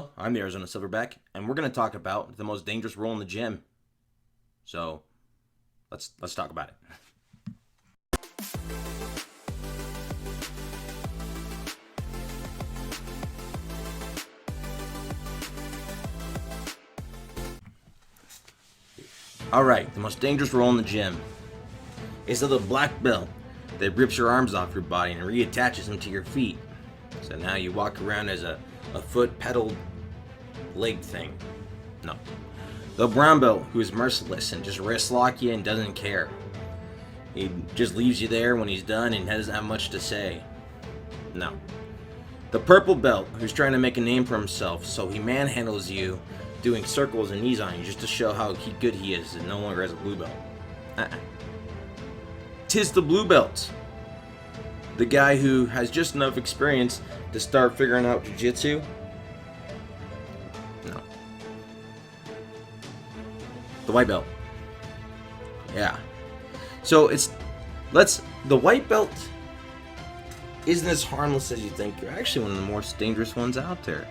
Hello, I'm the Arizona Silverback, and we're going to talk about the most dangerous role in the gym. So, let's talk about it. All right, the most dangerous role in the gym is the black belt that rips your arms off your body and reattaches them to your feet. So now you walk around as a foot pedal leg thing. No. The brown belt, who is merciless and just wrist lock you and doesn't care. He just leaves you there when he's done and doesn't have much to say. No. The purple belt, who's trying to make a name for himself, so he manhandles you, doing circles and knees on you just to show how good he is and no longer has a blue belt. Tis the blue belt. The guy who has just enough experience to start figuring out jiu-jitsu. No. The white belt. Yeah. So the white belt isn't as harmless as you think. You're actually one of the most dangerous ones out there.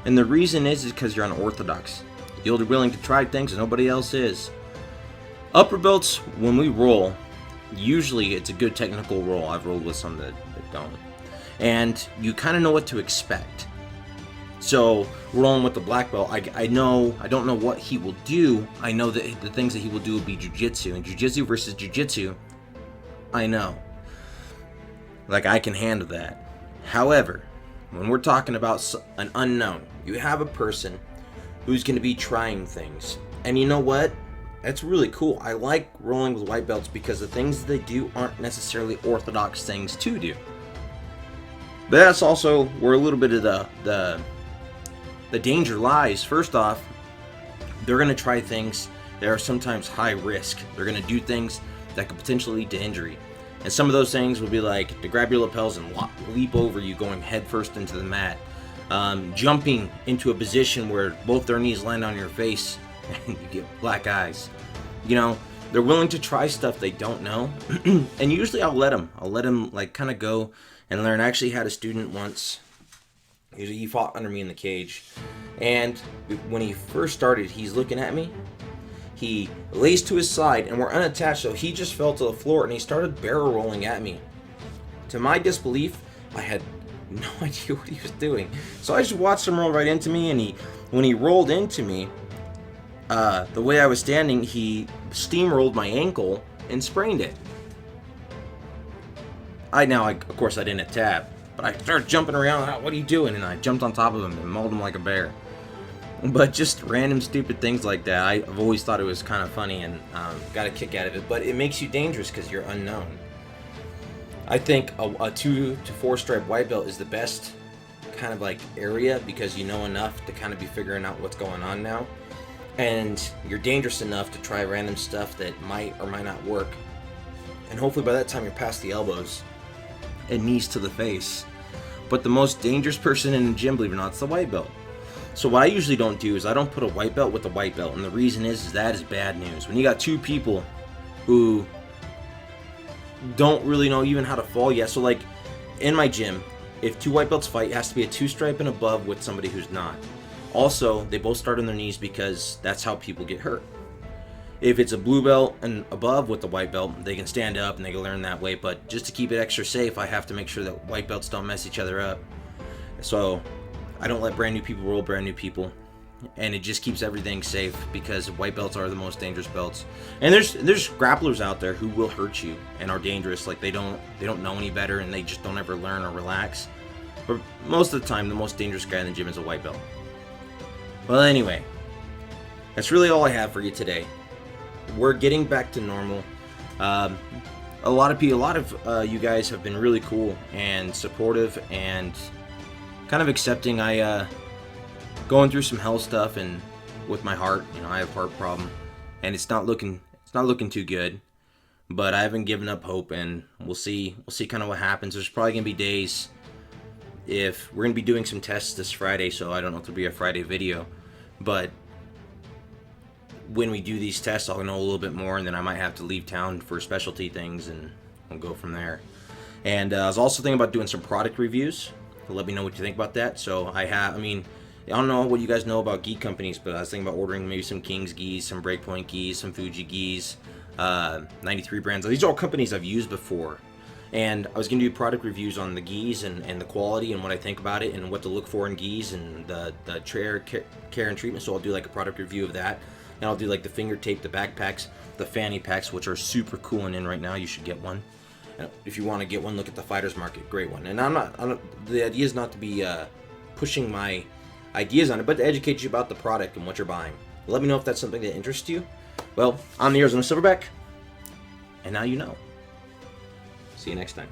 And the reason is because you're unorthodox. You're willing to try things that nobody else is. Upper belts, when we roll, usually it's a good technical roll. I've rolled with some that don't. And you kind of know what to expect. So rolling with the black belt, I don't know what he will do. I know that the things that he will do will be jiu-jitsu. And jiu-jitsu versus jiu-jitsu, I know. Like, I can handle that. However, when we're talking about an unknown, you have a person who's going to be trying things. And you know what? That's really cool. I like rolling with white belts because the things they do aren't necessarily orthodox things to do. But that's also where a little bit of the danger lies. First off, they're going to try things that are sometimes high risk. They're going to do things that could potentially lead to injury. And some of those things will be like to grab your lapels and leap over you going head first into the mat. Jumping into a position where both their knees land on your face and you get black eyes. You know, they're willing to try stuff they don't know. And usually I'll let them like kind of go and learn. I actually had a student once. He fought under me in the cage. And when he first started, he's looking at me. He lays to his side, and we're unattached, so he just fell to the floor, and he started barrel rolling at me. To my disbelief, I had no idea what he was doing. So I just watched him roll right into me, and when he rolled into me, the way I was standing, he steamrolled my ankle and sprained it. Of course, I didn't tap, but I started jumping around. What are you doing? And I jumped on top of him and mauled him like a bear. But just random stupid things like that, I've always thought it was kind of funny and got a kick out of it. But it makes you dangerous because you're unknown. I think a 2 to 4 stripe white belt is the best kind of like area because you know enough to kind of be figuring out what's going on now. And you're dangerous enough to try random stuff that might or might not work. And hopefully by that time you're past the elbows and knees to the face. But the most dangerous person in the gym, believe it or not, is the white belt. So what I usually don't do is I don't put a white belt with a white belt, and the reason is that is bad news. When you got two people who don't really know even how to fall yet, so like in my gym, if two white belts fight, it has to be a 2 stripe and above with somebody who's not. Also, they both start on their knees because that's how people get hurt. If it's a blue belt and above with the white belt, they can stand up and they can learn that way, but just to keep it extra safe, I have to make sure that white belts don't mess each other up. So I don't let brand new people roll brand new people, and it just keeps everything safe because white belts are the most dangerous belts. And there's grapplers out there who will hurt you and are dangerous, like they don't know any better and they just don't ever learn or relax. But most of the time, the most dangerous guy in the gym is a white belt. Well, anyway, that's really all I have for you today. We're getting back to normal. A lot of you guys have been really cool and supportive and kind of accepting. I going through some health stuff and with my heart, I have a heart problem and it's not looking too good, but I haven't given up hope, and we'll see kind of what happens. There's probably gonna be days if we're gonna be doing some tests this Friday, so I don't know if there'll be a Friday video, but when we do these tests I'll know a little bit more, and then I might have to leave town for specialty things and we'll go from there. And I was also thinking about doing some product reviews. Let me know what you think about that. So I don't know what you guys know about gi companies, but I was thinking about ordering maybe some King's gis, some Breakpoint gis, some Fuji gis, 93 brands. These are all companies I've used before. And I was going to do product reviews on the gis and the quality and what I think about it and what to look for in gis and the care and treatment. So I'll do like a product review of that. And I'll do like the finger tape, the backpacks, the fanny packs, which are super cool and in right now. You should get one. If you want to get one, look at the Fighter's Market. Great one. And the idea is not to be pushing my ideas on it, but to educate you about the product and what you're buying. Let me know if that's something that interests you. Well, I'm the Arizona Silverback, and now you know. See you next time.